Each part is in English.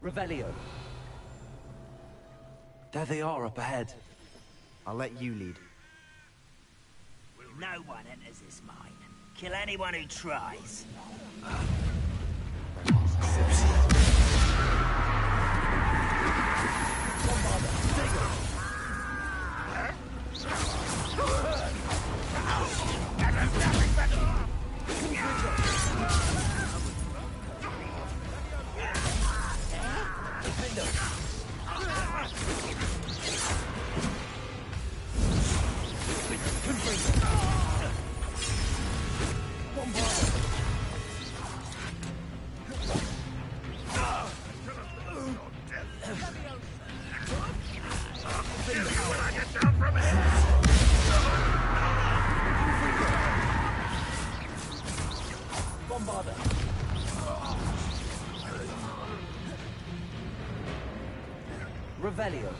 Revelio. There they are up ahead. I'll let you lead. No one enters this mine. Kill anyone who tries. Revelio.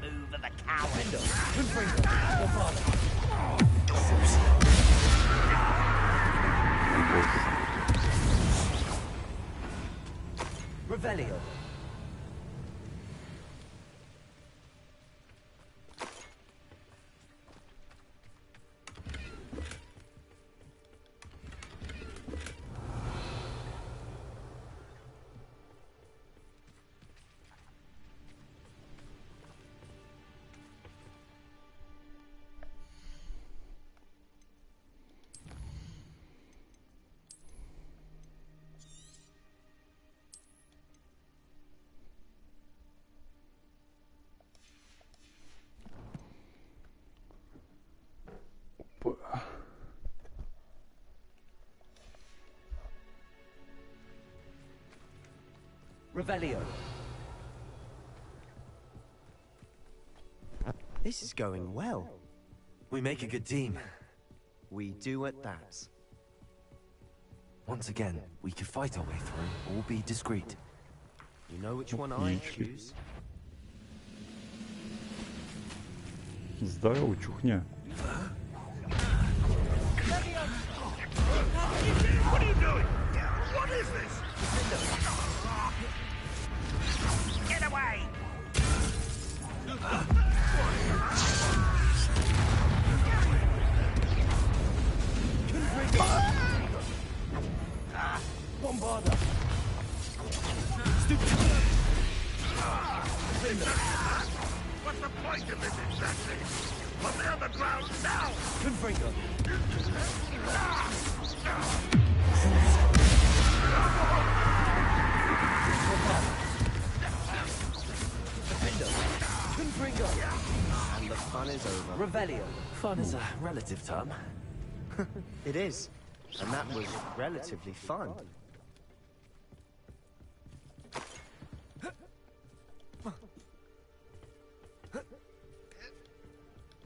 Move of the coward. Revelio. Revelio. This is going well. We make a good team. We do at that. Once again, we could fight our way through, or be discreet. You know which one I choose? Здорово, чухня. What are you doing? What is this? Get away! Bombarda. What's the point of this exactly? Put me on the ground now! Confringo. Confringo. And the fun is over. Revelio. Fun is a relative term. It is. And that was relatively fun.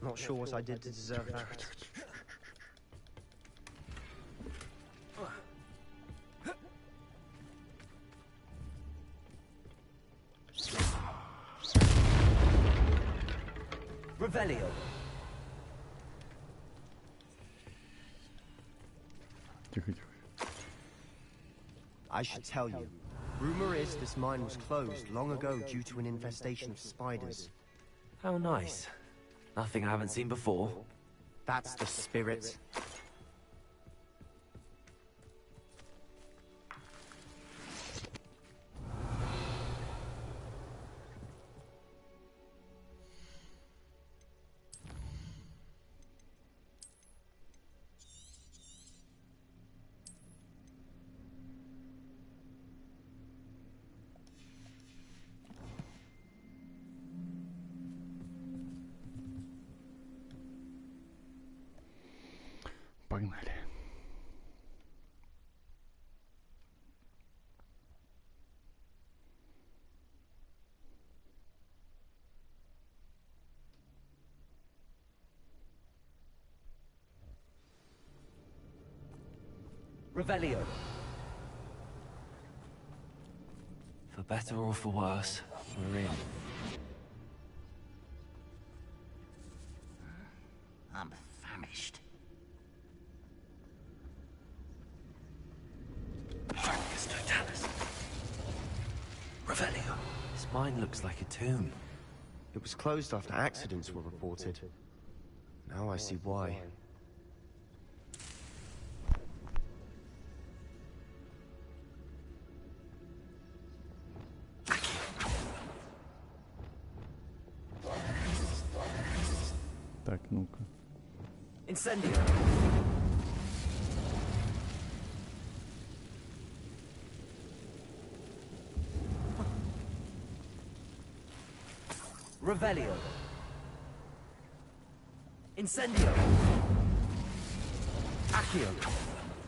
Not sure what I did to deserve that. Revelio. Тихо, тихо. I should tell you. Rumor is this mine was closed long ago due to an infestation of spiders. How nice. Nothing I haven't seen before. That's the spirit. Погнали. Revelio. For better or for worse, we're in. I'm famished. Revelio. This mine looks like a tomb. It was closed after accidents were reported. Now I see why. Так, ну-ка. Incendio. Revelio. Incendio. Accio.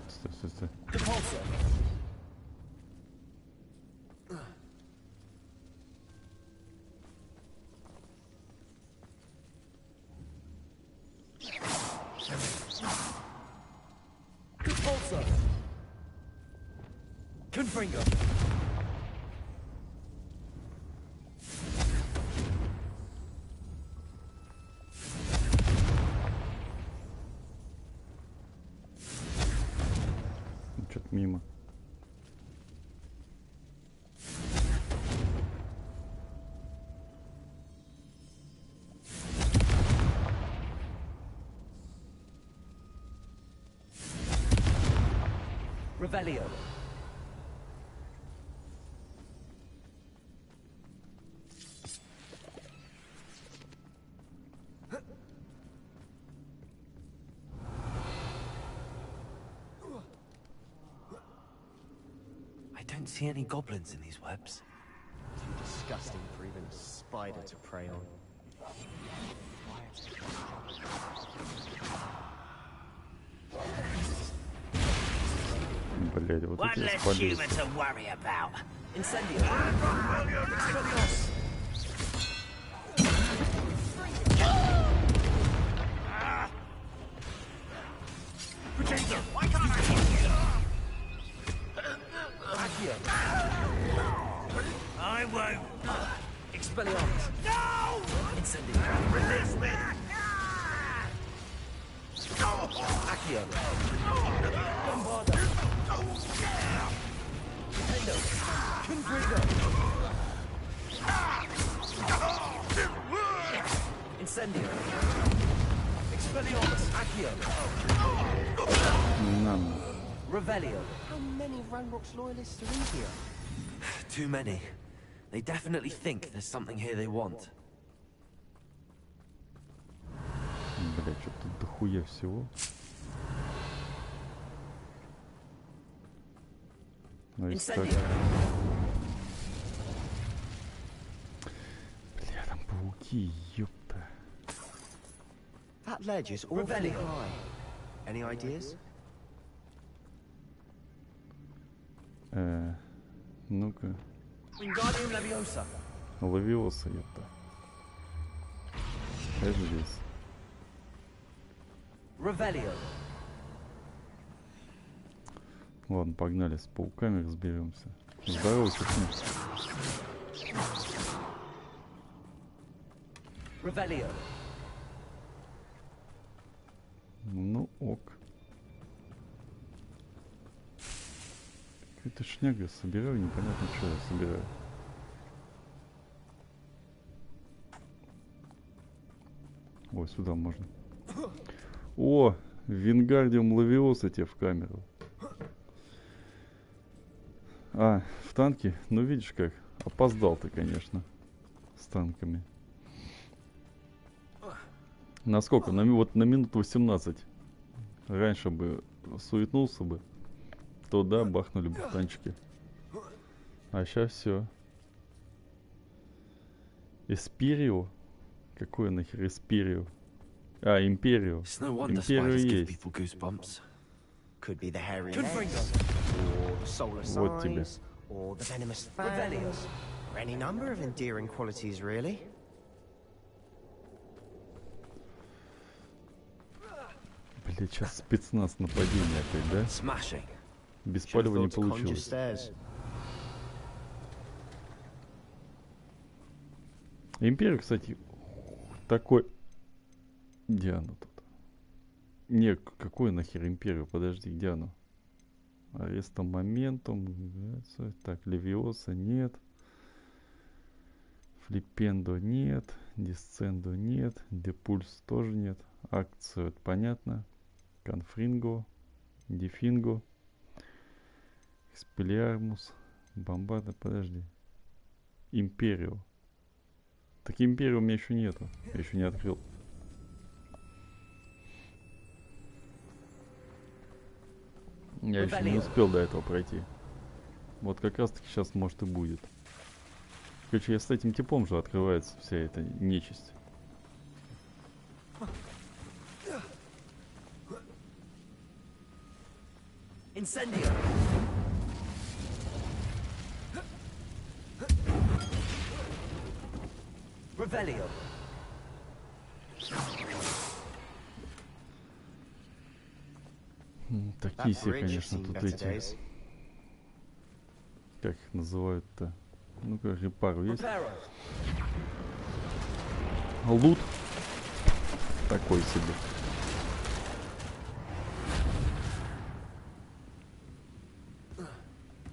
Стой, стой, стой. Depulso. Depulso. Confringo. Что-то мимо. Revelio. I don't see any goblins in these webs. Too disgusting for even a spider to prey on. Блядь, вот One эти less спалились. human to worry about. Incendio. Why can't I hit you? Accio. I won't. Expelliarmus. No! Incendio. Release me! Accio. Bombarda. Nintendo. Confringo. Incendio. Expelliarmus. Accio. Нам. Revelio. How many Ranrock's loyalists are in here? Too many. They definitely think there's something here they want. Блядь, что тут дохуя всего. Ну и так. Incendio. Бля, там пауки, ёпта. That ledge is awfully Revelio. high. Any ideas? Ну-ка. Wingardium Leviosa. Лавиоса, ёпта. Я здесь. Revelio. Ладно, погнали, с пауками разберемся. Здорово, честно. Revelio. Ну, ок. Какая-то шняга собираю, непонятно, что я собираю. Ой, сюда можно. О, Вингардиум Лавиоса тебе в камеру. А, в танке? Ну, видишь как. Опоздал ты, конечно. С танками. Насколько? Вот на минуту 18. Раньше бы суетнулся бы. То да, бахнули бы в танчики. А сейчас все. Эспирио? Какое нахер Эспирио? А, Империо. It's no wonder Империо spiders give есть. people goosebumps. Could be the hairy Confringo. legs, or the soulless Вот тебе. eyes, or the venomous Revelio. fangs, or any number of endearing qualities, really. Блять, сейчас спецназ нападение опять, да? Smashing. Без Should have палева не thought to conjure получилось. stairs. Империя, кстати, такой... Где она тут? Не, какой нахер империю? Подожди, где она? Ареста моментум. Так, Левиоса нет. Флипендо нет. Дисцендо нет. Депульс тоже нет. Акцию, это понятно. Конфринго. Дефинго. Экспелиармус. Бомбада, подожди. Империо. Так империю у меня еще нету. Я еще не открыл. Я еще не успел до этого пройти. Вот как раз таки сейчас может и будет. Короче, с этим типом же открывается вся эта нечисть. Incendio. Revelio. Такие все, конечно, тут эти... Как их называют-то? Ну-ка, репару есть? Лут. Такой себе.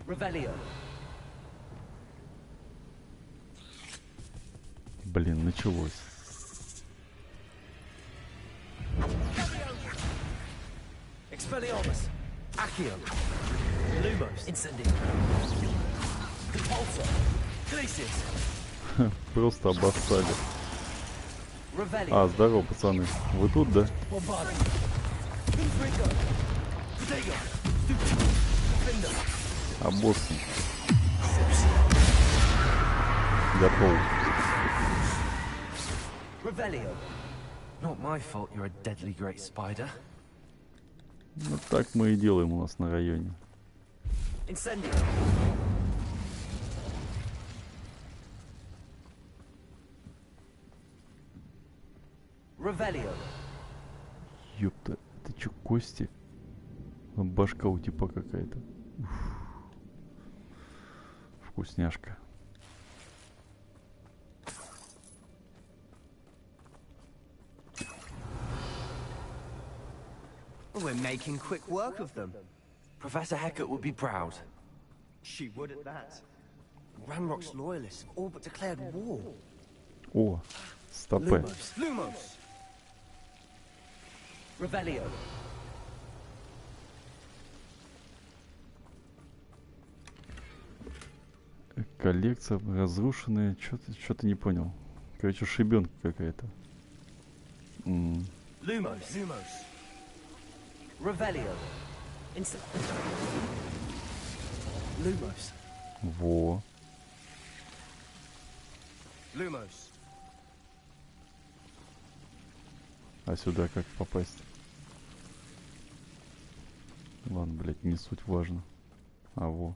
Revelio. Блин, началось. Expelliarmus. Accio. Lumos. Incendio. Compulsor. Glacius. Просто обоссали. Revelio. А, здорово, пацаны. Вы тут, да? Bombard. Confringo. Protego. Defender. Обоссан. Готов. Revelio. Not my fault you're a deadly great spider. Ну так мы и делаем у нас на районе. Incendio. Revelio. Ёпта, это чё, кости? Башка у типа какая-то. Вкусняшка. We're making quick work of them. Professor Hecat would be proud. She would at that. Ranrock's loyalists have all but declared war. О, стопе. Lumos! Revelio. Коллекция разрушенная. Что-то не понял. Короче, шибенка какая-то. Lumos. Revelio. Lumos. Во. Lumos. А сюда как попасть? Ладно, блядь, не суть важно. А во.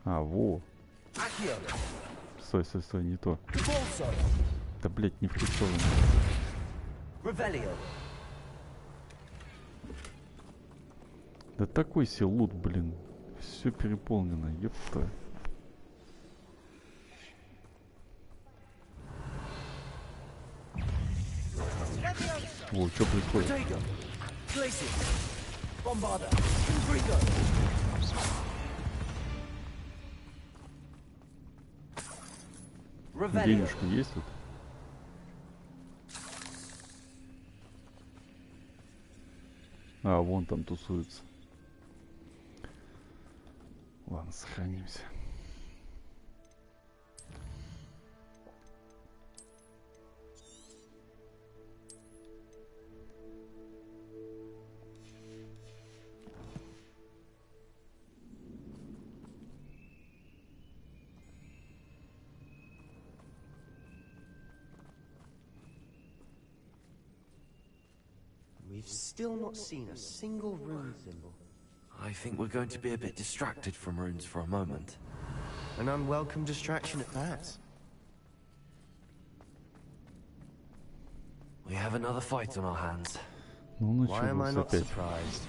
А во. Accio. Стой, не то. Compulsor. Да, блядь, не включен. Revelio. Да такой себе лут, блин. Все переполнено, ёпта. О, что происходит? Protego. Glacius. Bombarda. Confringo. Revelio. Денежка есть тут? А, вон там тусуется. Ладно, сохранимся. We've still not seen a single rune symbol. I think we're going to be a bit distracted from runes for a moment. An unwelcome distraction at that. We have another fight on our hands. Ну, Why am I началось not опять. surprised?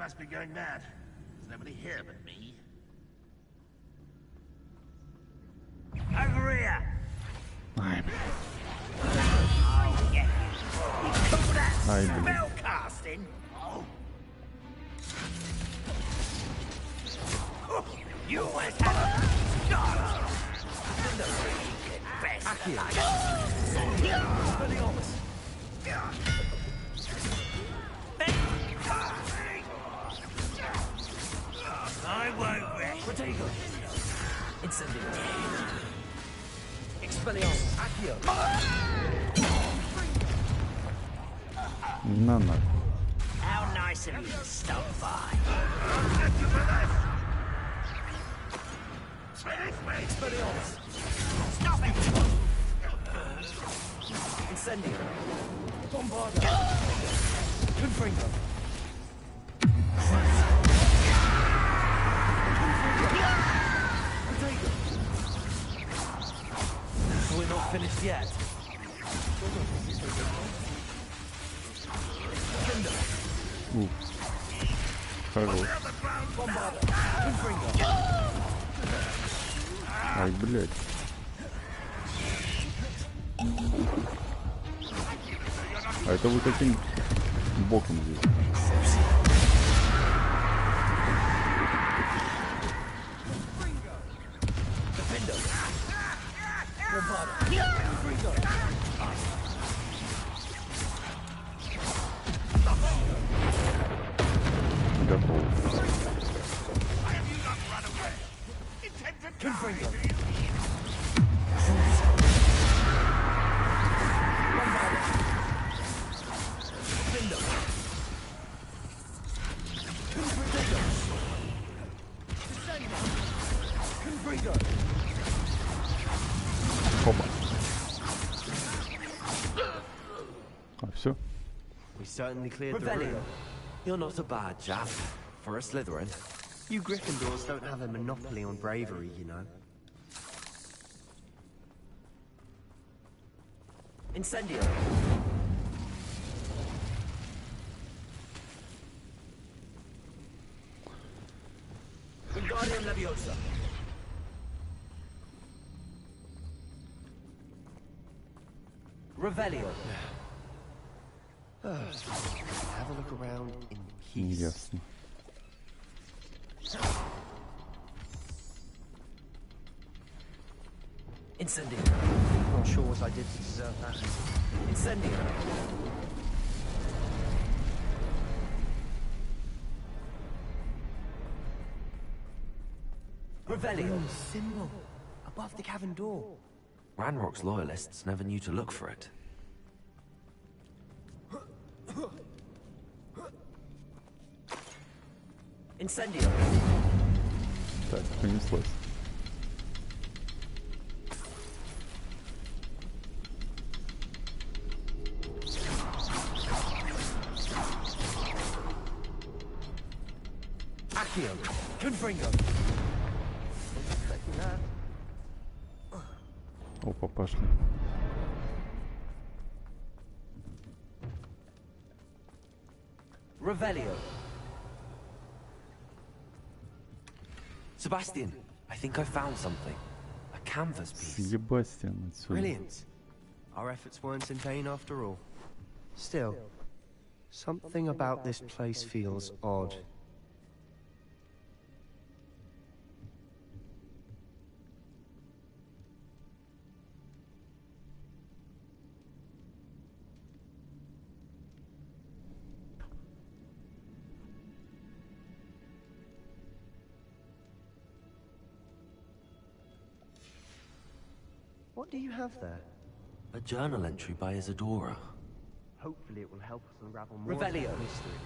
must be going mad. There's nobody here but me. Over here! Ай, блядь. Oh, yeah. You call that Ай, блин. spell casting? You always have a start. I won't rest. Protego. Incendio. Expelliarmus. Accio. На нахуй. How nice of you to stop by. Expelliarmus. Stop it! Incendio. Bombarda. Confringo. Protego. We're not finished yet. Хорош. Ай, блядь. А это вы каким боком здесь? Готово. Опа. А, все? We certainly cleared the room. You're not a bad chap for a Slytherin. You Gryffindors don't have a monopoly on bravery, you know. Incendio. Wingardium Leviosa. Revelio. Have a look around in peace. Ясно. Incendio. Not sure what I did to deserve that. Incendio. Revelio. Symbol above the cavern door. Ranrock's loyalists never knew to look for it. Incendio. Так, понеслось. Accio. Confringo. Опа, пошли. Revelio. Sebastian, I think I found something. A canvas piece. Съебастиан отсюда. Brilliant. Our efforts weren't in vain after all. Still, something about this place feels odd. What do you have there? A journal entry by Isadora. Hopefully it will help us unravel more of Revelio. the mystery.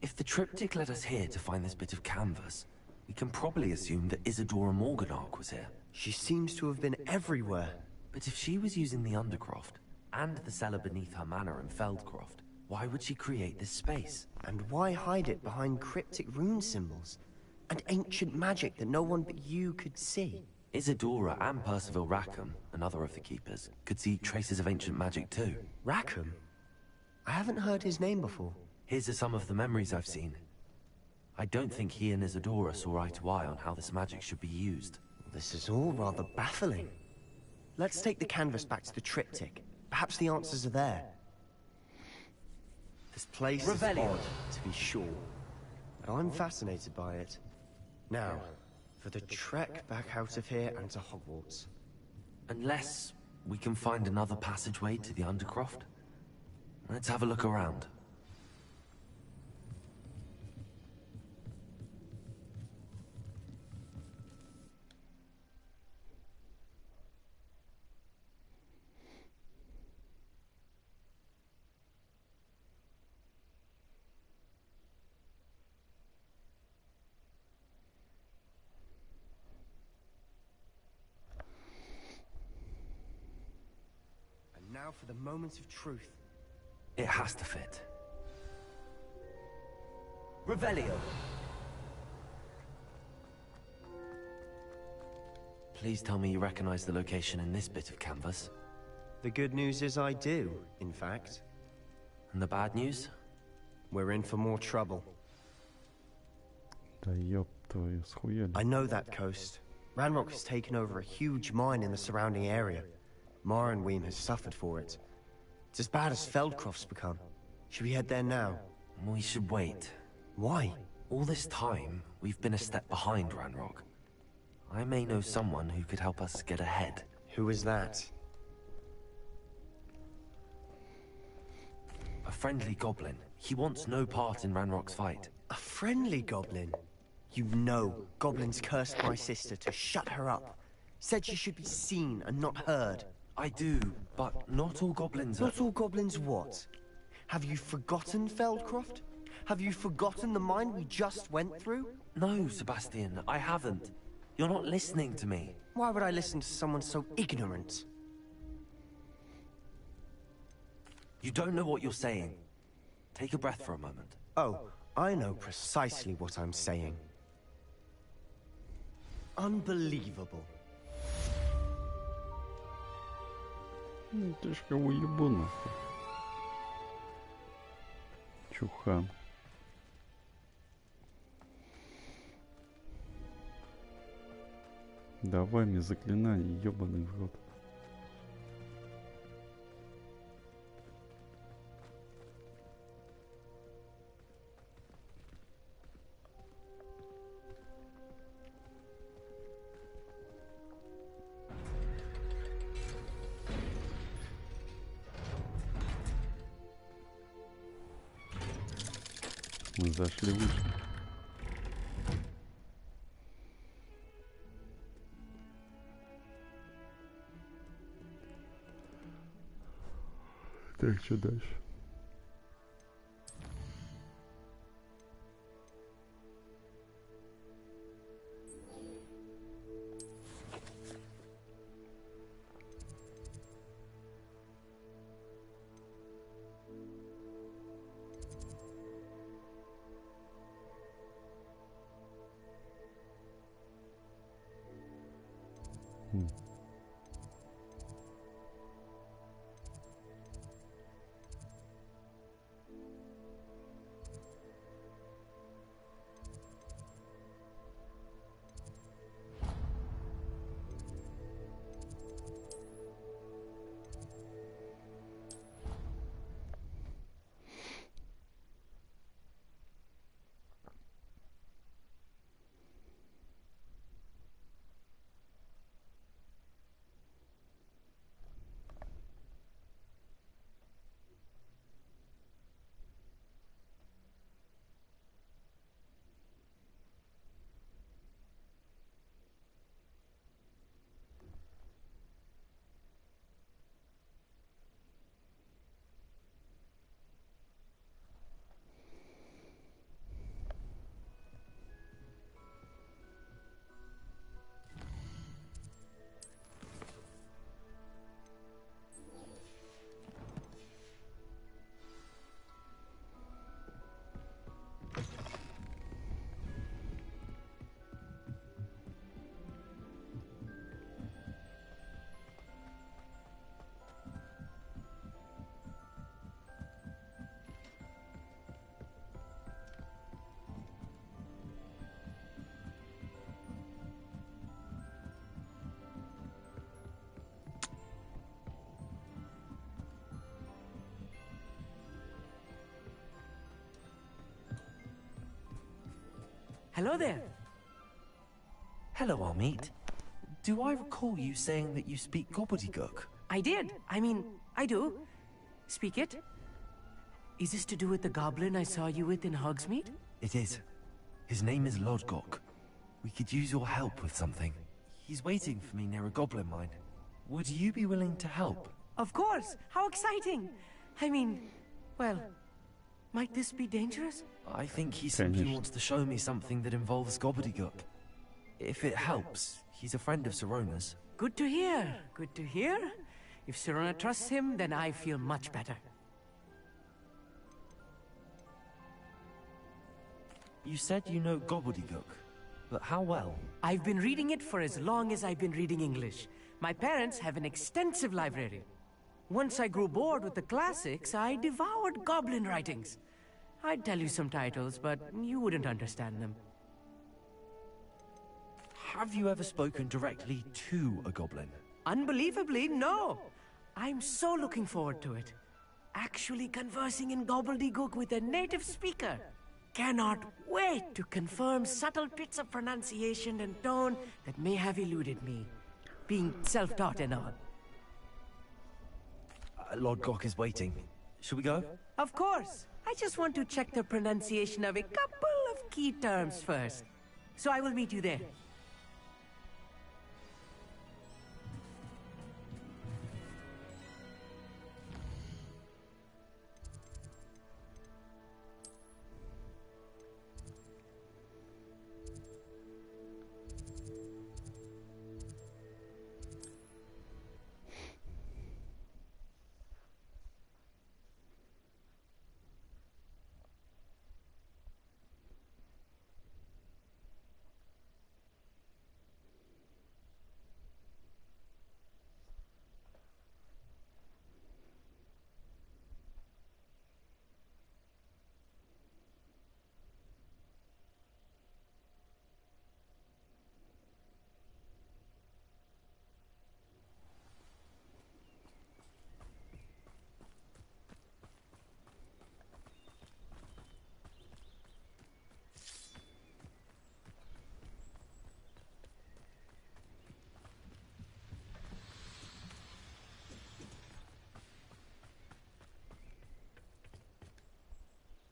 If the triptych led us here to find this bit of canvas, we can probably assume that Isadora Morganark was here. She seems to have been everywhere. But if she was using the Undercroft, and the cellar beneath her manor in Feldcroft, why would she create this space? And why hide it behind cryptic rune symbols? And ancient magic that no one but you could see? Isadora and Percival Rackham, another of the keepers, could see traces of ancient magic too. Rackham? I haven't heard his name before. Here's some of the memories I've seen. I don't think he and Isadora saw eye to eye on how this magic should be used. This is all rather baffling. Let's take the canvas back to the triptych. Perhaps the answers are there. This place is odd, to be sure, but I'm fascinated by it. Now, for the trek back out of here and to Hogwarts. Unless we can find another passageway to the Undercroft. Let's have a look around. Now for the moment of truth. It has to fit. Revelio. Please tell me you recognize the location in this bit of canvas. The good news is I do, in fact. And the bad news? We're in for more trouble. Да ёб твою, схуяли. I know that coast. Ranrock has taken over a huge mine in the surrounding area. Mornweem has suffered for it. It's as bad as Feldcroft's become. Should we head there now? We should wait. Why? All this time, we've been a step behind Ranrock. I may know someone who could help us get ahead. Who is that? A friendly goblin. He wants no part in Ranrock's fight. A friendly goblin? You know, goblins cursed my sister to shut her up. Said she should be seen and not heard. I do, but not all goblins are... Not all goblins what? Have you forgotten Feldcroft? Have you forgotten the mine we just went through? No, Sebastian, I haven't. You're not listening to me. Why would I listen to someone so ignorant? You don't know what you're saying. Take a breath for a moment. Oh, I know precisely what I'm saying. Unbelievable. Ты ж кого ебу нахуй. Чухан. Давай мне заклинание, ебаный в рот. Мы зашли выше. Так, что дальше? Hello there. Hello, Amit. Do I recall you saying that you speak gobbledygook? I did. I mean, I do. Speak it. Is this to do with the goblin I saw you with in Hogsmeade? It is. His name is Lodgok. We could use your help with something. He's waiting for me near a goblin mine. Would you be willing to help? Of course! How exciting! I mean, well, might this be dangerous? I think he simply wants to show me something that involves gobbledygook. If it helps, he's a friend of Sirona's. Good to hear. Good to hear. If Sirona trusts him, then I feel much better. You said you know gobbledygook, but how well? I've been reading it for as long as I've been reading English. My parents have an extensive library. Once I grew bored with the classics, I devoured goblin writings. I'd tell you some titles, but you wouldn't understand them. Have you ever spoken directly to a goblin? Unbelievably, no. I'm so looking forward to it. Actually conversing in gobbledygook with a native speaker. Cannot wait to confirm subtle bits of pronunciation and tone that may have eluded me. Being self-taught and all. Lodgok is waiting. Should we go? Of course. I just want to check the pronunciation of a couple of key terms first. So I will meet you there.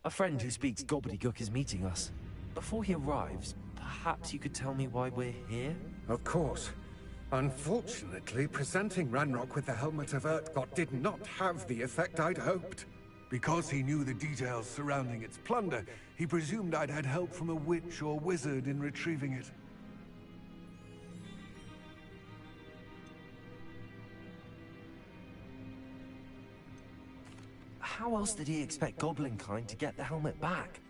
A friend who speaks gobbledygook is meeting us. Before he arrives, perhaps you could tell me why we're here? Of course. Unfortunately, presenting Ranrock with the Helmet of Urtkot did not have the effect I'd hoped. Because he knew the details surrounding its plunder, he presumed I'd had help from a witch or wizard in retrieving it. How else did he expect Goblinkind to get the helmet back?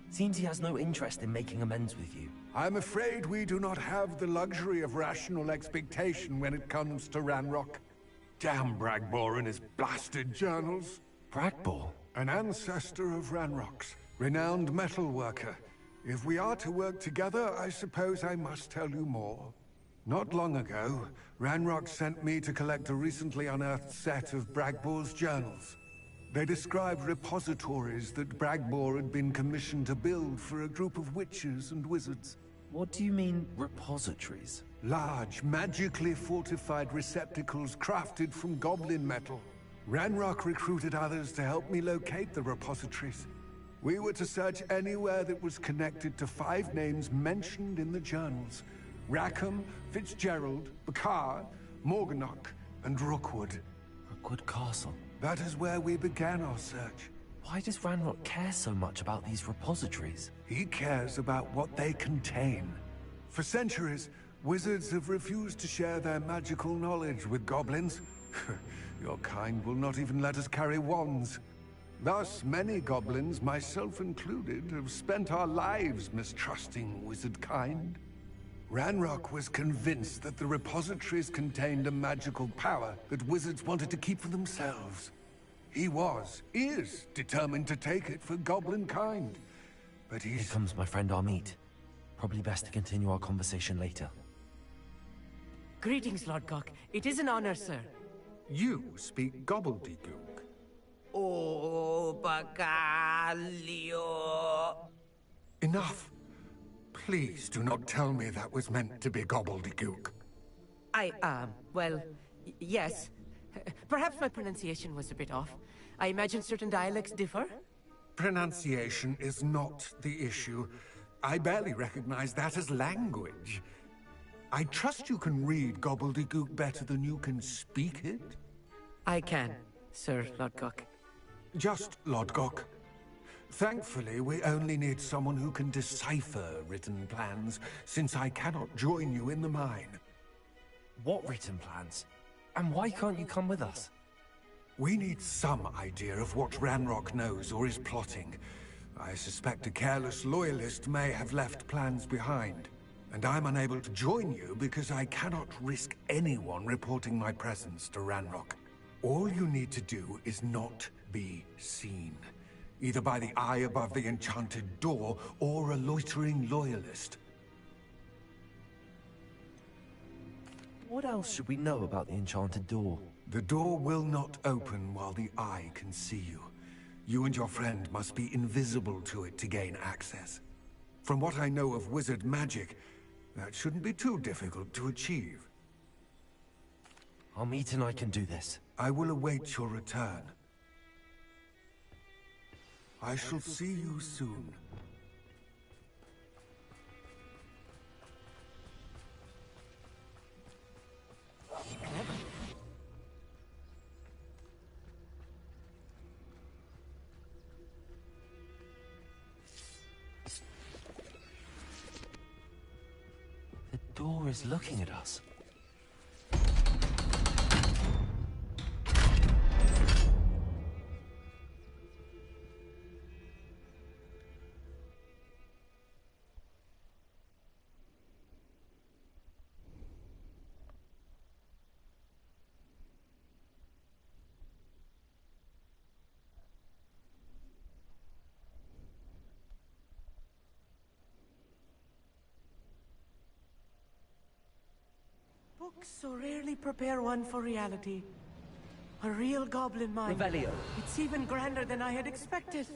Seems he has no interest in making amends with you. I'm afraid we do not have the luxury of rational expectation when it comes to Ranrock. Damn Bragbor and his blasted journals. Bragbor? An ancestor of Ranrock's, renowned metal worker. If we are to work together, I suppose I must tell you more. Not long ago, Ranrock sent me to collect a recently unearthed set of Bragbor's journals. They described repositories that Bragbor had been commissioned to build for a group of witches and wizards. What do you mean, repositories? Large, magically fortified receptacles crafted from goblin metal. Ranrock recruited others to help me locate the repositories. We were to search anywhere that was connected to 5 names mentioned in the journals. Rackham, Fitzgerald, Bakar, Morganach, and Rookwood. Rookwood Castle. That is where we began our search. Why does Ranrock care so much about these repositories? He cares about what they contain. For centuries, wizards have refused to share their magical knowledge with goblins. Your kind will not even let us carry wands. Thus, many goblins, myself included, have spent our lives mistrusting wizard kind. Ranrock was convinced that the repositories contained a magical power that wizards wanted to keep for themselves. He is determined to take it for goblin kind. But Here comes my friend Amit. Probably best to continue our conversation later. Greetings, Lodgok. It is an honor, sir. You speak gobbledygook. Oh, Bacalio. Enough. Please do not tell me that was meant to be gobbledygook. Well, yes. Perhaps my pronunciation was a bit off. I imagine certain dialects differ. Pronunciation is not the issue. I barely recognize that as language. I trust you can read gobbledygook better than you can speak it? I can, Sir Lodgok. Just Lodgok. Thankfully, we only need someone who can decipher written plans, since I cannot join you in the mine. What written plans? And why can't you come with us? We need some idea of what Ranrock knows or is plotting. I suspect a careless loyalist may have left plans behind. And I'm unable to join you because I cannot risk anyone reporting my presence to Ranrock. All you need to do is not be seen. Either by the eye above the enchanted door, or a loitering loyalist. What else should we know about the enchanted door? The door will not open while the eye can see you. You and your friend must be invisible to it to gain access. From what I know of wizard magic, that shouldn't be too difficult to achieve. Amit and I can do this. I will await your return. I shall see you soon. The door is looking at us. Books so rarely prepare one for reality. A real goblin mind. Revelio. It's even grander than I had expected.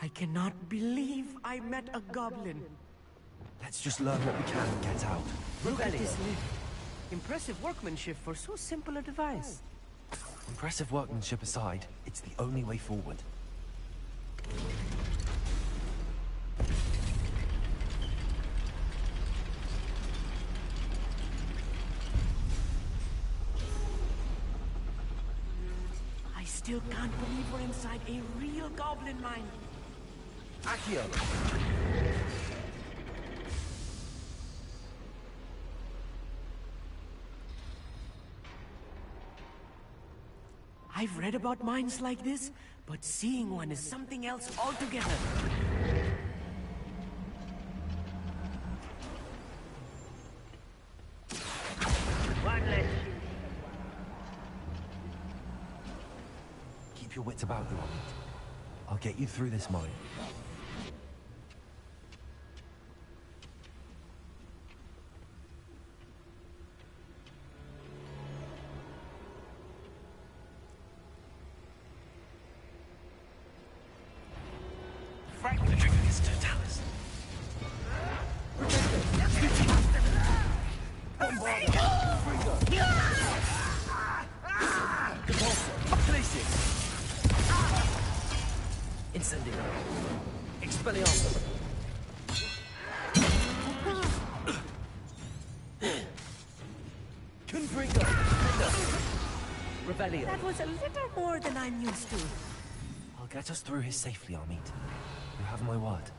I cannot believe I met a goblin. Let's just learn what we can and get out. Look at this lift. Impressive workmanship for so simple a device. Impressive workmanship aside, it's the only way forward. I still can't believe we're inside a real goblin mine. Accio! I've read about mines like this, but seeing one is something else altogether. One less. Keep your wits about you, Amit. I'll get you through this mine. The trigger gets to Talus. Incendio. Expelliarmus. Confringo. Revelio. That was a little more than I'm used to. I'll get us through here safely, Amit. You have my word.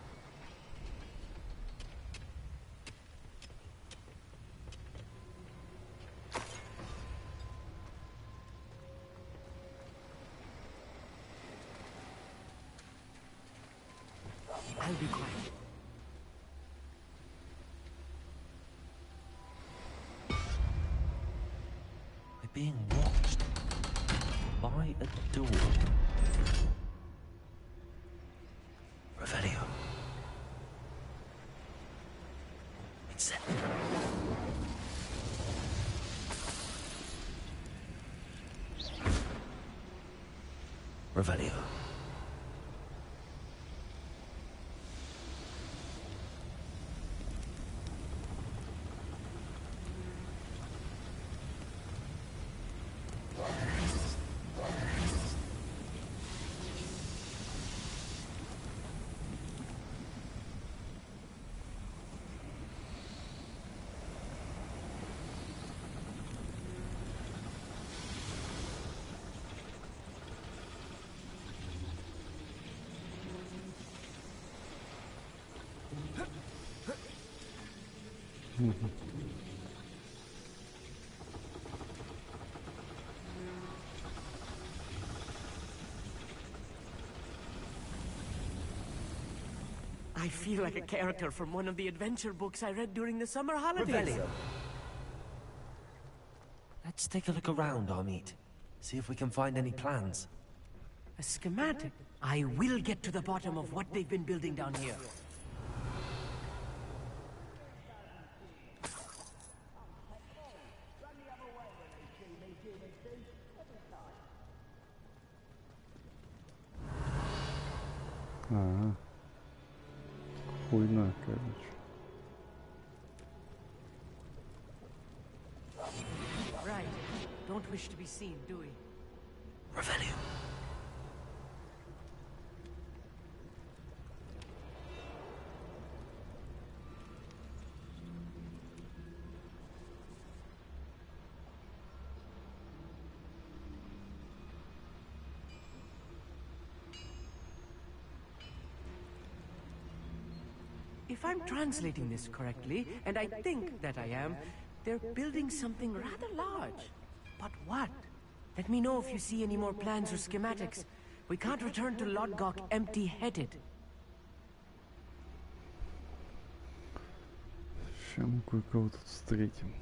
I'll be quiet. We're being watched by a door. Revelio. Incendio. Revelio. I feel like a character from one of the adventure books I read during the summer holidays. Revelio. Let's take a look around, Amit. See if we can find any plans. A schematic? I will get to the bottom of what they've been building down here. Ага. Хуйна, короче. Right. Don't wish to be seen, do we? Revelio. If I'm translating this correctly, and I think that I am, they're building something rather large. But what? Let me know if you see any more plans or schematics. We can't return to Lodgok empty-headed. Сейчас мы кое-кого тут встретим.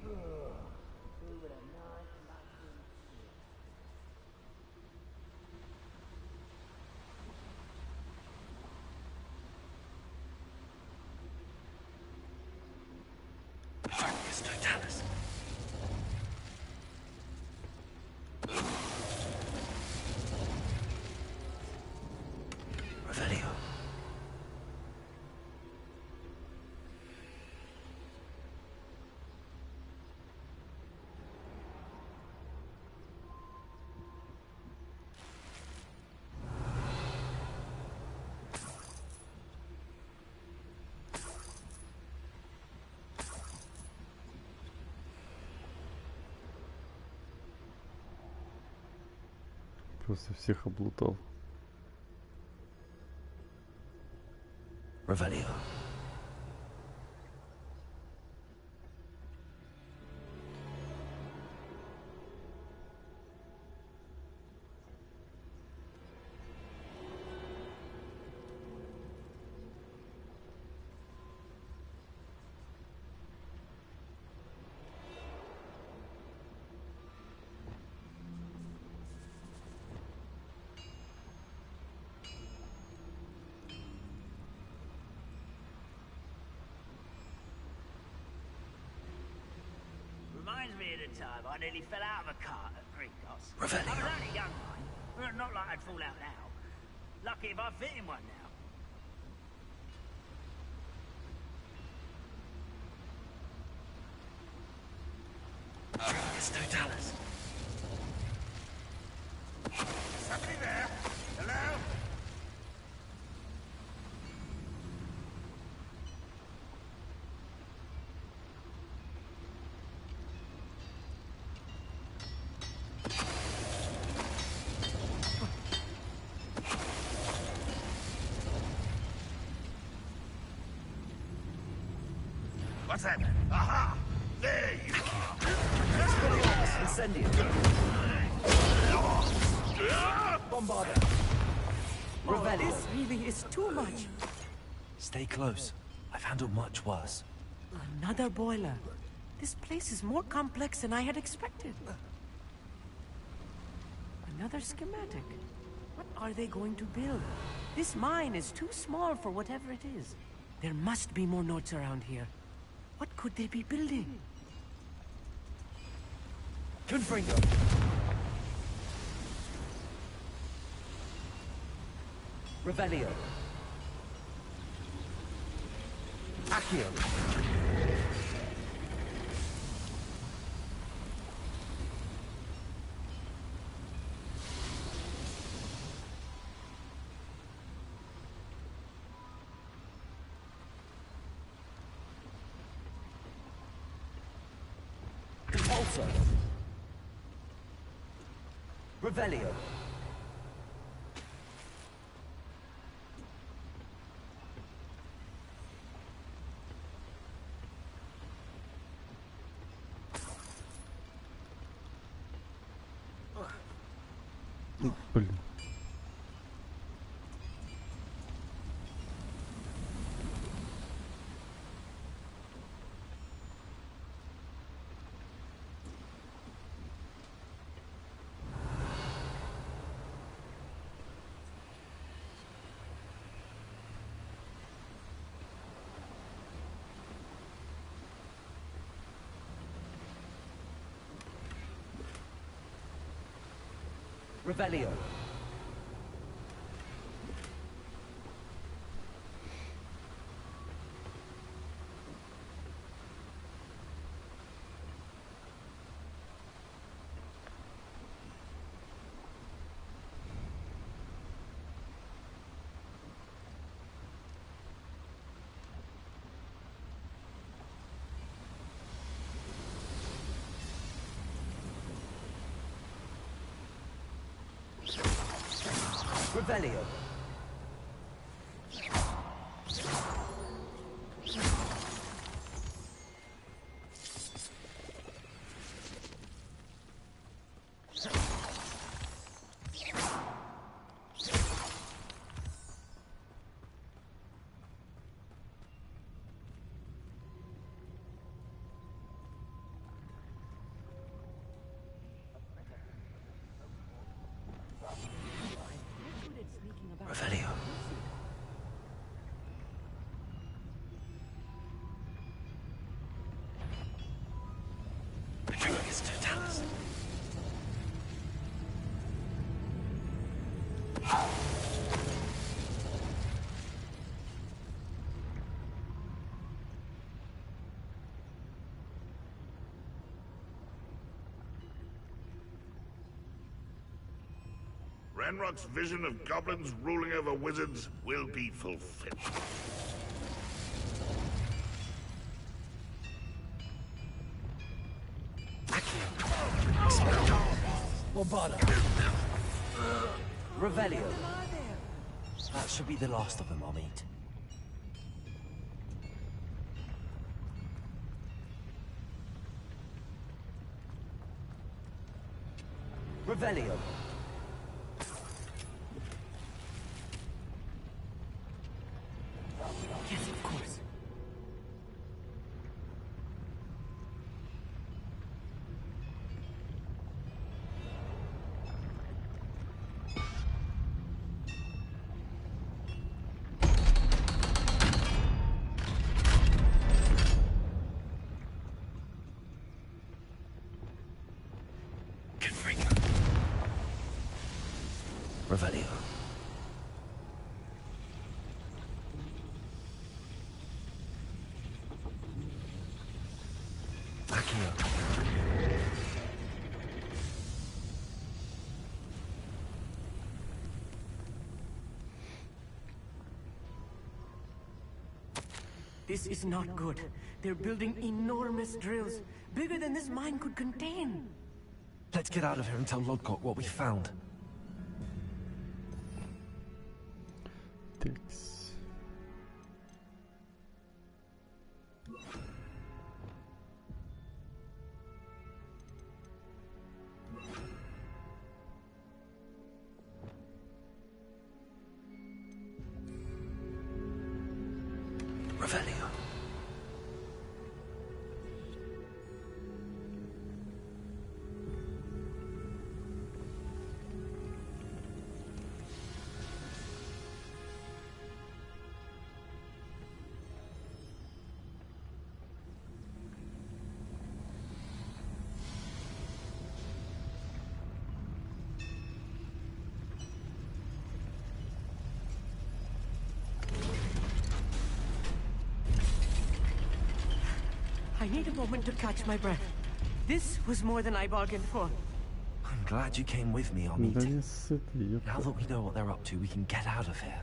Просто всех облутал. Revelio. Reminds me of the time I nearly fell out of a cart at Gringos. Revelio. I was only a young one, but not like I'd fall out now. Lucky if I fit in one now. It's Totalis. Somebody there? Hello? What's that? Aha! There you are! Bombarder. Oh, this really is too much. Stay close. I've handled much worse. Another boiler. This place is more complex than I had expected. Another schematic. What are they going to build? This mine is too small for whatever it is. There must be more notes around here. What could they be building? Confringo. Revelio. Accio. Compulso. Revelio. Блин. Revelio. Revelio. Revelio. The trick is to tell us. Ranrock's vision of goblins ruling over wizards will be fulfilled. Revelio. That should be the last of them I'll meet. Revelio. Yes, of course. Revelio. Accio. This is not good. They're building enormous drills, bigger than this mine could contain. Let's get out of here and tell Lodgok what we found. Текс. Revelio. I need a moment to catch my breath. This was more than I bargained for. I'm glad you came with me, Да Amit. не сыты, ёпта. Now that we know what they're up to, we can get out of here.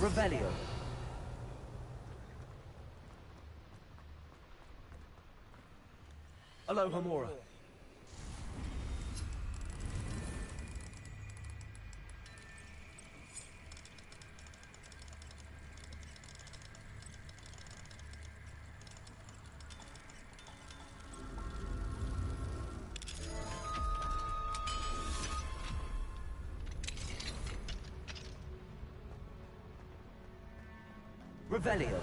Revelio. Hello, Hamura. Revelio.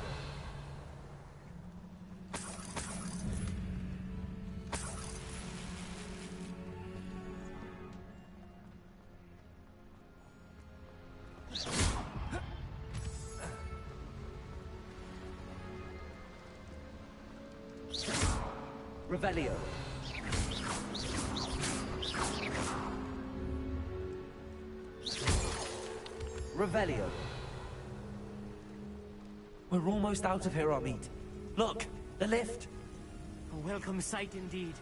Revelio. Revelio. We're almost out of here, Amit. Look, the lift. A welcome sight indeed.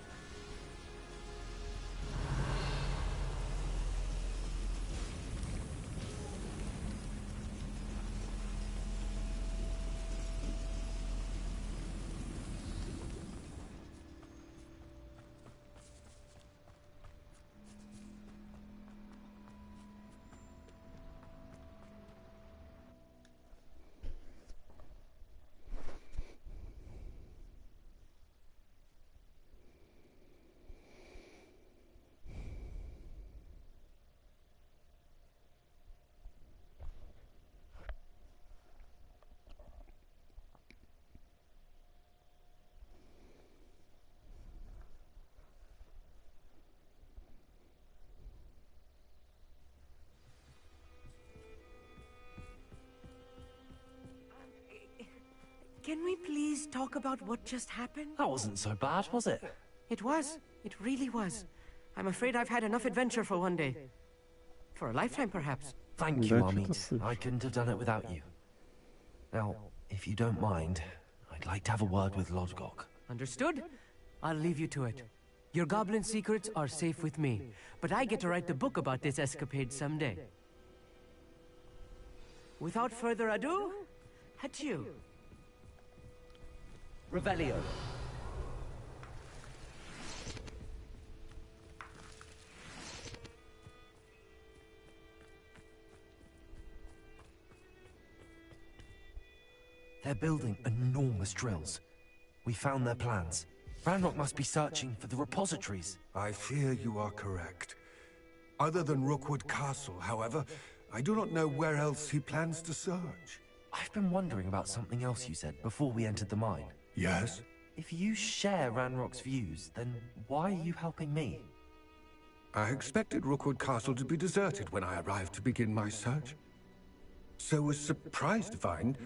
Can we please talk about what just happened? That wasn't so bad, was it? It was. It really was. I'm afraid I've had enough adventure for one day. For a lifetime, perhaps. Thank you, Да, Amit. что-то I couldn't have done it without you. Now, if you don't mind, I'd like to have a word with Lodgok. Understood? I'll leave you to it. Your goblin secrets are safe with me, but I get to write the book about this escapade someday. Without further ado, adieu. Revelio. They're building enormous drills. We found their plans. Ranrock must be searching for the repositories. I fear you are correct. Other than Rookwood Castle, however, I do not know where else he plans to search. I've been wondering about something else you said before we entered the mine. Yes? If you share Ranrock's views, then why are you helping me? I expected Rookwood Castle to be deserted when I arrived to begin my search. So was surprised to find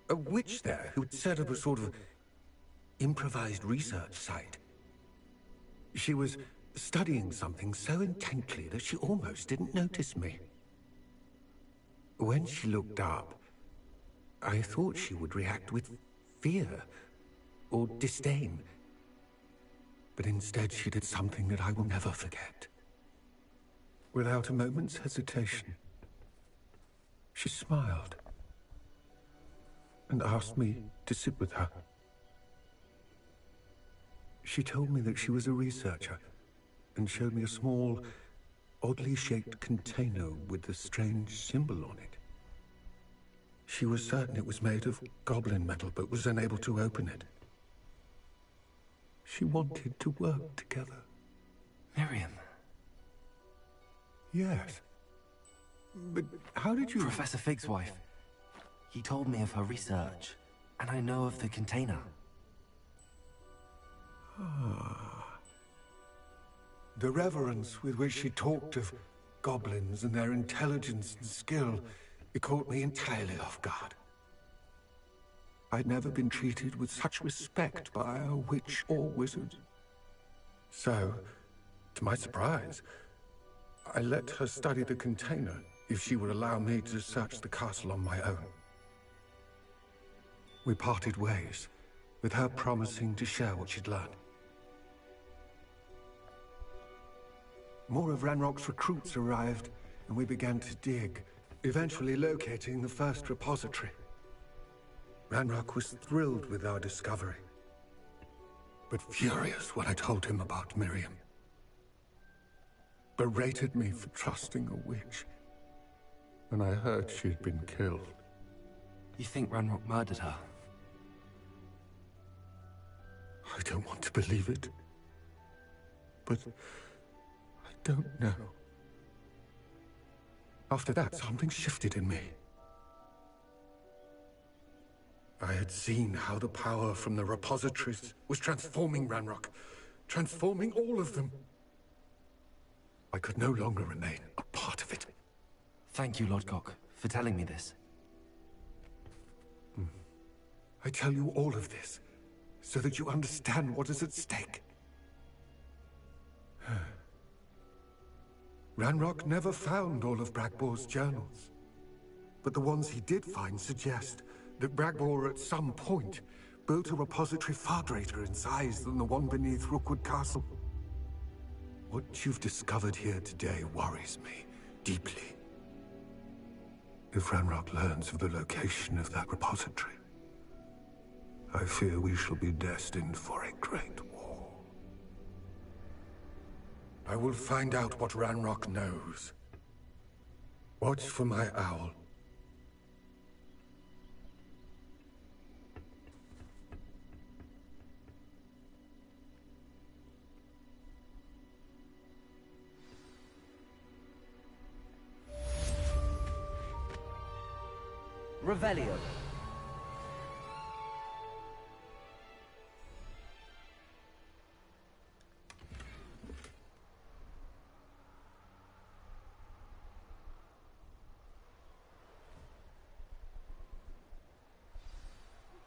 a witch there who'd set up a sort of improvised research site. She was studying something so intently that she almost didn't notice me. When she looked up, I thought she would react with fear or disdain. But instead she did something that I will never forget. Without a moment's hesitation, she smiled and asked me to sit with her. She told me that she was a researcher and showed me a small, oddly shaped container with a strange symbol on it. She was certain it was made of goblin metal, but was unable to open it. She wanted to work together. Miriam. Yes. But how did you... Professor Fig's wife. He told me of her research, and I know of the container. The reverence with which she talked of goblins and their intelligence and skill, it caught me entirely off guard. I'd never been treated with such respect by a witch or wizard. So, to my surprise, I let her study the container if she would allow me to search the castle on my own. We parted ways, with her promising to share what she'd learned. More of Ranrock's recruits arrived, and we began to dig, eventually locating the first repository. Ranrock was thrilled with our discovery, but furious when I told him about Miriam. Berated me for trusting a witch, and I heard she'd been killed. You think Ranrock murdered her? I don't want to believe it, but I don't know. After that, something shifted in me. I had seen how the power from the repositories was transforming Ranrock, transforming all of them. I could no longer remain a part of it. Thank you, Lodgok, for telling me this. I tell you all of this so that you understand what is at stake. Ranrock never found all of Bragbor's journals, but the ones he did find suggest that Bragbor at some point built a repository far greater in size than the one beneath Rookwood Castle. What you've discovered here today worries me deeply. If Ranrock learns of the location of that repository, I fear we shall be destined for a great war. I will find out what Ranrock knows. Watch for my owl. Revelio.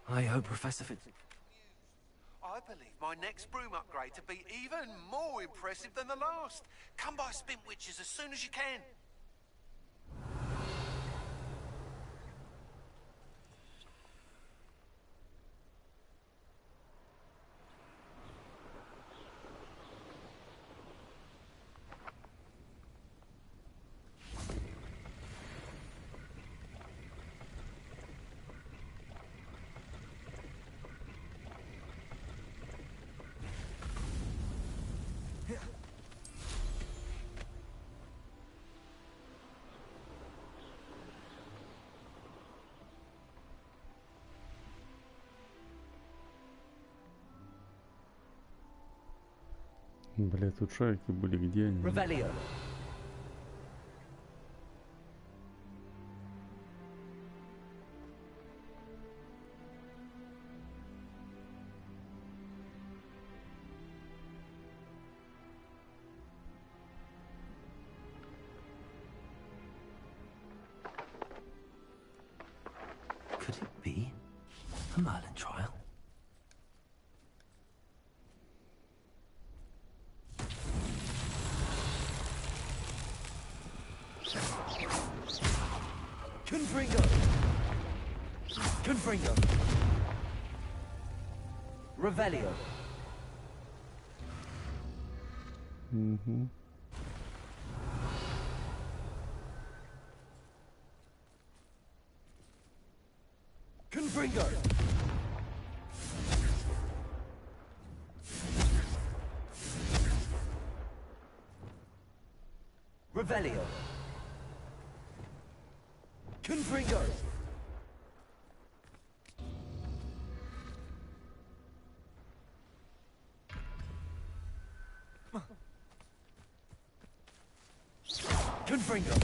I hope Professor Fitz... I believe my next broom upgrade to be even more impressive than the last. Come by Spin Witches as soon as you can. Бля, тут шарики были, где они? Revelio. Could it be a Merlin trial? Confringo. Confringo. Revelio. Угу. Confringo. Revelio. Confringo. Confringo.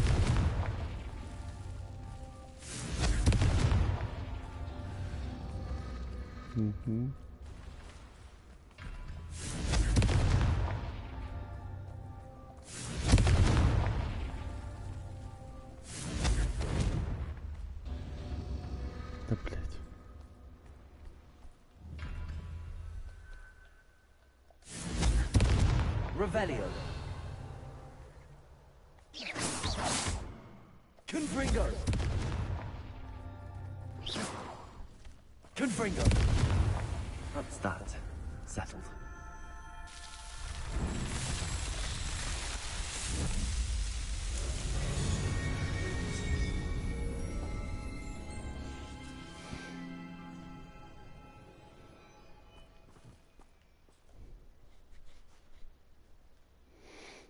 Угу. Да, блядь. Revelio. Confringo! Confringo! That's that. Settled.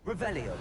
Revelio.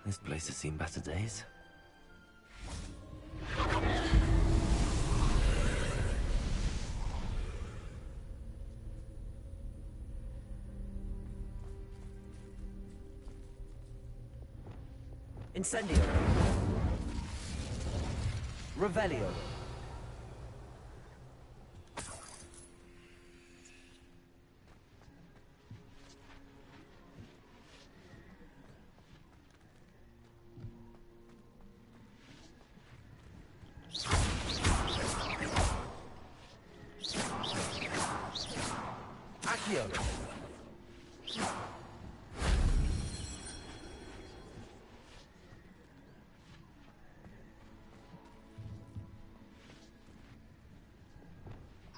This place has seen better days. Incendio. Revelio. Accio.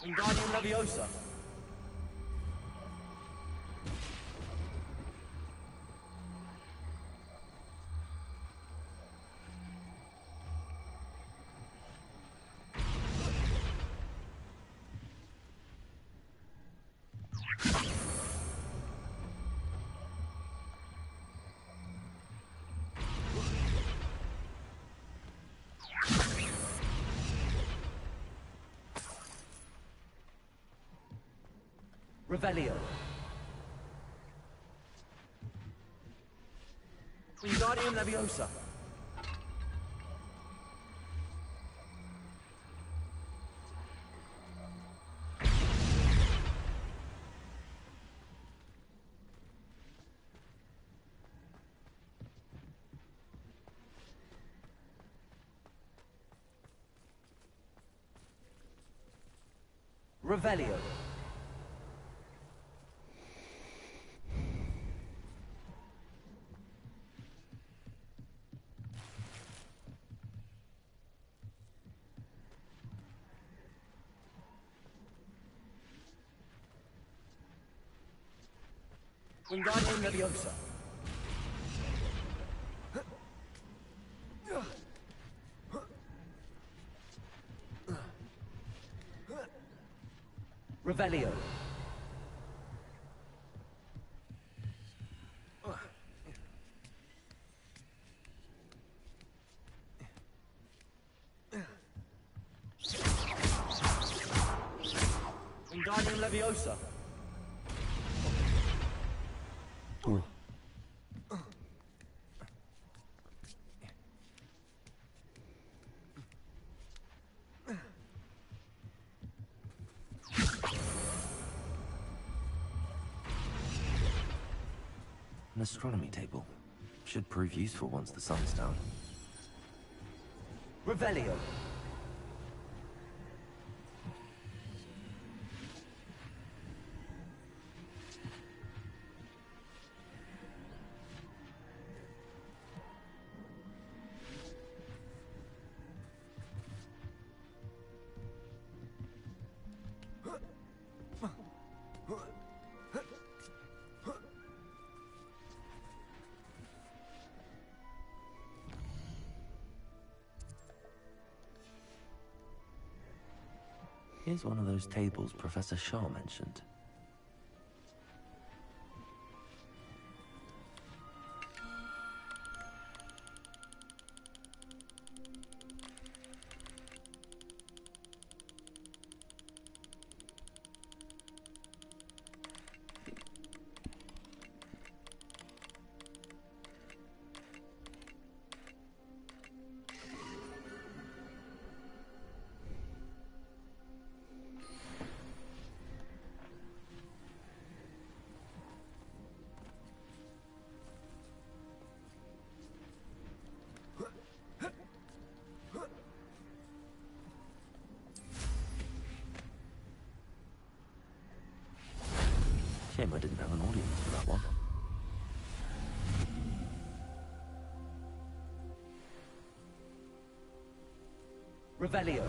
Wingardium Leviosa. Revelio. Wingardium Leviosa. Revelio. Wingardium Leviosa. Revelio. Wingardium Leviosa. An astronomy table. Should prove useful once the sun's down. Revelio. Here's one of those tables Professor Shaw mentioned. Shame I didn't have an audience for that one. Revelio.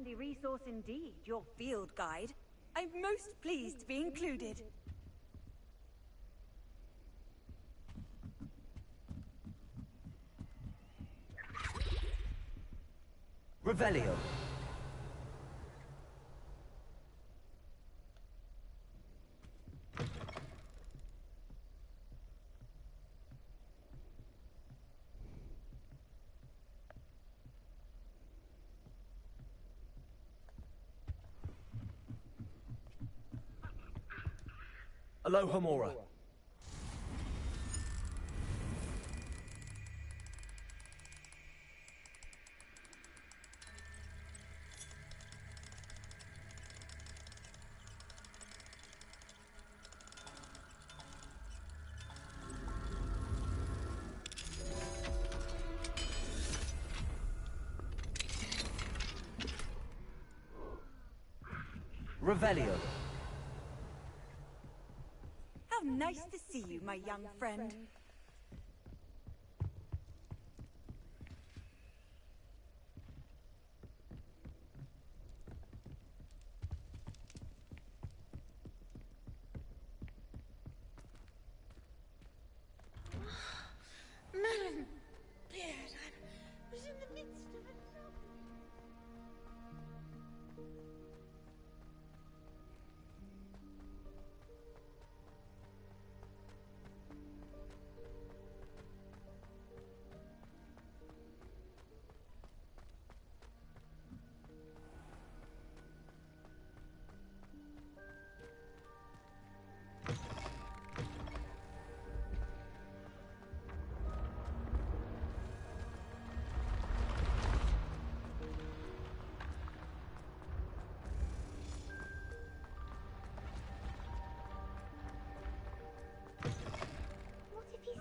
handy resource indeed, your field guide. I'm most pleased to be included. Revelio. Aloha Mora. Revelio. How nice to see you, my young friend. Madam Beard, I was in the midst of it.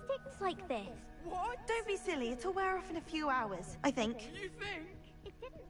Sticks like this. What? Don't be silly. It'll wear off in a few hours, I think. You think? It didn't.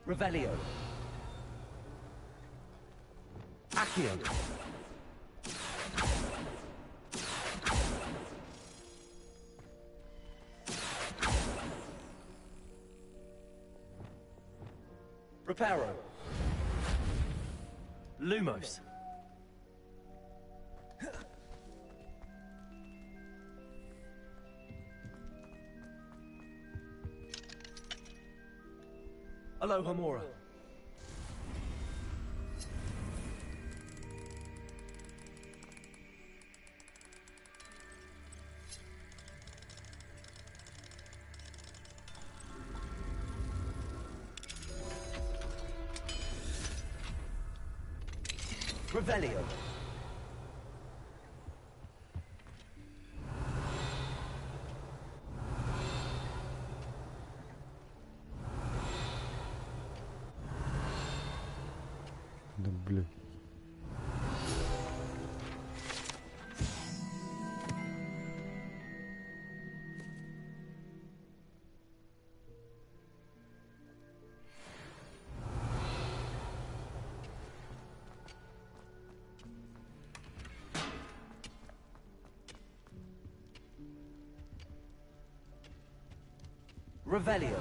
Revelio. Accio. Reparo. Lumos. Alohomora. Revelio. Да блин. Revelio.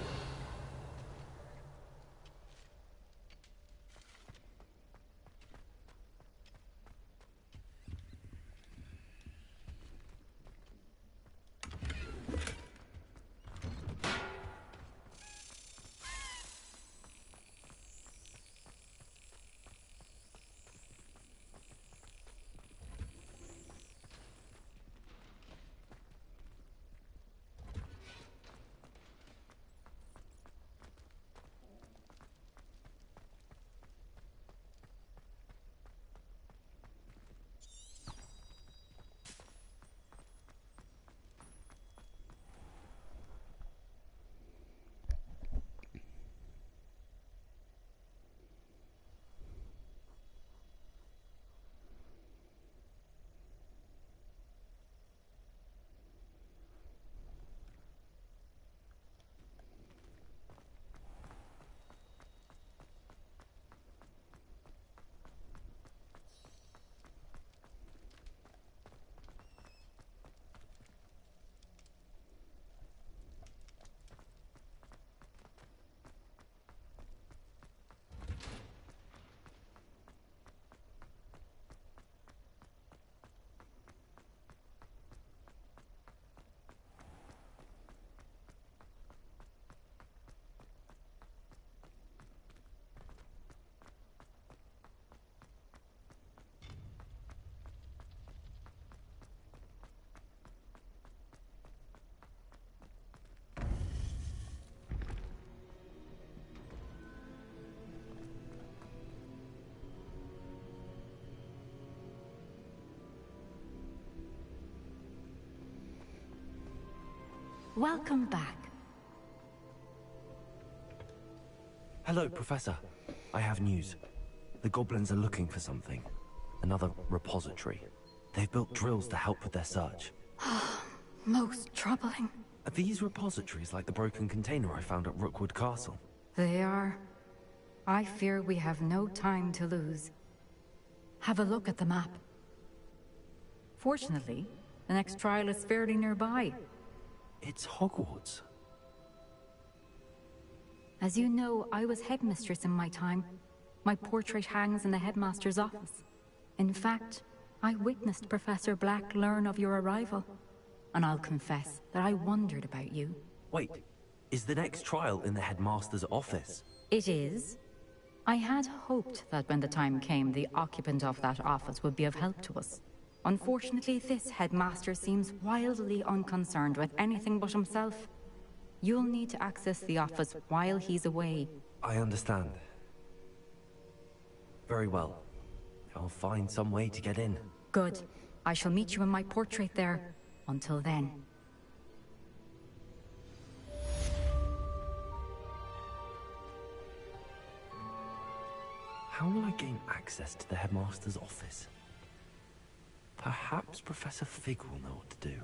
Welcome back. Hello, Professor. I have news. The goblins are looking for something. Another repository. They've built drills to help with their search. Most troubling. Are these repositories like the broken container I found at Rookwood Castle? They are. I fear we have no time to lose. Have a look at the map. Fortunately, the next trial is fairly nearby. It's Hogwarts. As you know, I was headmistress in my time. My portrait hangs in the headmaster's office. In fact, I witnessed Professor Black learn of your arrival. And I'll confess that I wondered about you. Wait, is the next trial in the headmaster's office? It is. I had hoped that when the time came, the occupant of that office would be of help to us. Unfortunately, this headmaster seems wildly unconcerned with anything but himself. You'll need to access the office while he's away. I understand. Very well. I'll find some way to get in. Good. I shall meet you in my portrait there. Until then. How will I gain access to the headmaster's office? Perhaps Professor Fig will know what to do.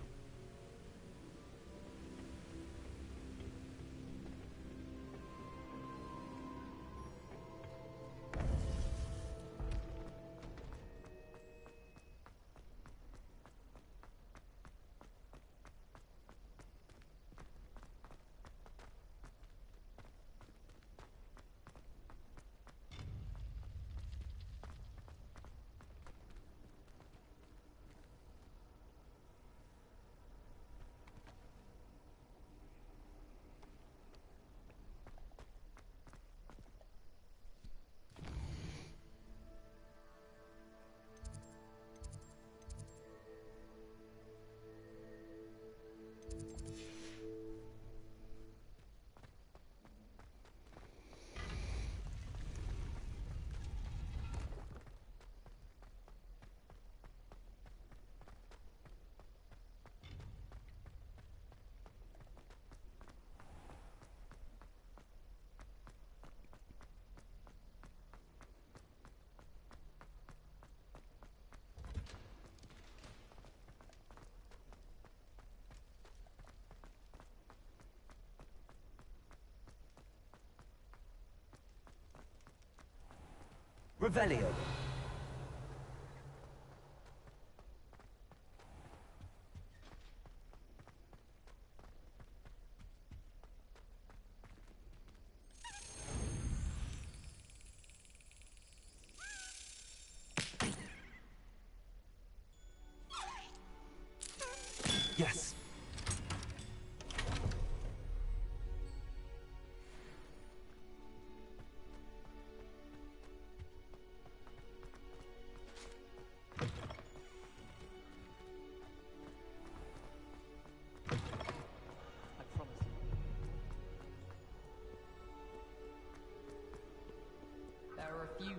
Revelio. Yes. There are a few.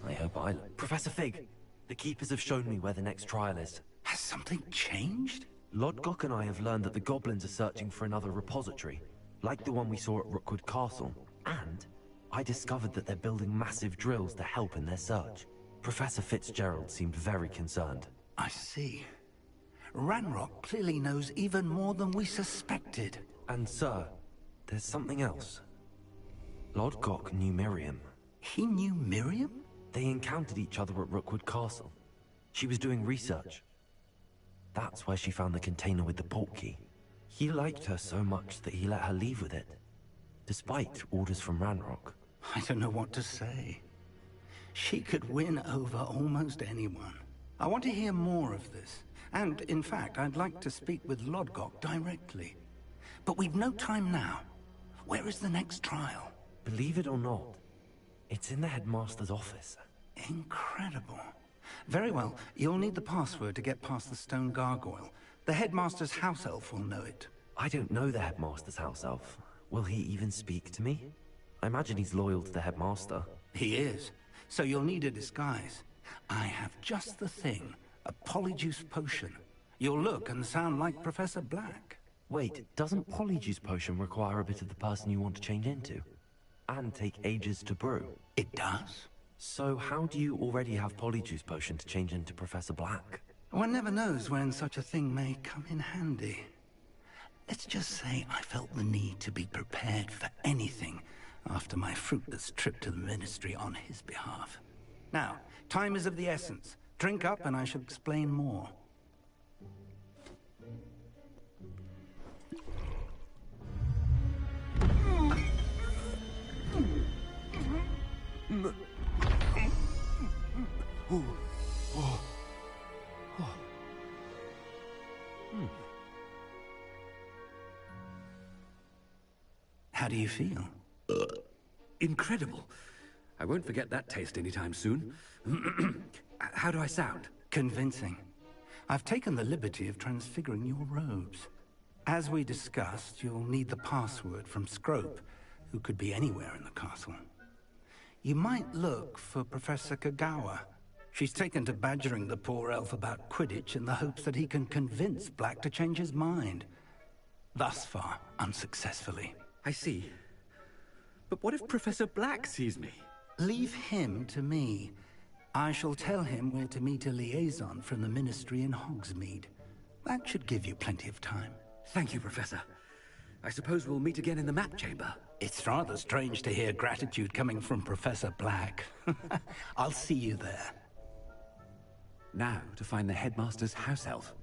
I hope I... Professor Fig, the Keepers have shown me where the next trial is. Has something changed? Lodgok and I have learned that the goblins are searching for another repository, like the one we saw at Rookwood Castle. And I discovered that they're building massive drills to help in their search. Professor Fitzgerald seemed very concerned. I see. Ranrock clearly knows even more than we suspected. And sir, there's something else. Lodgok knew Miriam. He knew Miriam? They encountered each other at Rookwood Castle. She was doing research. That's where she found the container with the port key. He liked her so much that he let her leave with it, despite orders from Ranrock. I don't know what to say. She could win over almost anyone. I want to hear more of this. And, in fact, I'd like to speak with Lodgok directly. But we've no time now. Where is the next trial? Believe it or not, it's in the headmaster's office. Incredible. Very well, you'll need the password to get past the stone gargoyle. The headmaster's house elf will know it. I don't know the headmaster's house elf. Will he even speak to me? I imagine he's loyal to the headmaster. He is. So you'll need a disguise. I have just the thing. A polyjuice potion. You'll look and sound like Professor Black. Wait, doesn't polyjuice potion require a bit of the person you want to change into? And take ages to brew? It does. So how do you already have polyjuice potion to change into Professor Black? One never knows when such a thing may come in handy. Let's just say I felt the need to be prepared for anything after my fruitless trip to the Ministry on his behalf. Now, time is of the essence. Drink up and I shall explain more. How do you feel? Incredible. I won't forget that taste anytime soon. How do I sound? Convincing. I've taken the liberty of transfiguring your robes. As we discussed, you'll need the password from Scrope, who could be anywhere in the castle. You might look for Professor Kagawa. She's taken to badgering the poor elf about Quidditch in the hopes that he can convince Black to change his mind. Thus far, unsuccessfully. I see. But what if Professor Black sees me? Leave him to me. I shall tell him where to meet a liaison from the Ministry in Hogsmeade. That should give you plenty of time. Thank you, Professor. I suppose we'll meet again in the map chamber. It's rather strange to hear gratitude coming from Professor Black. I'll see you there. Now to find the headmaster's house elf.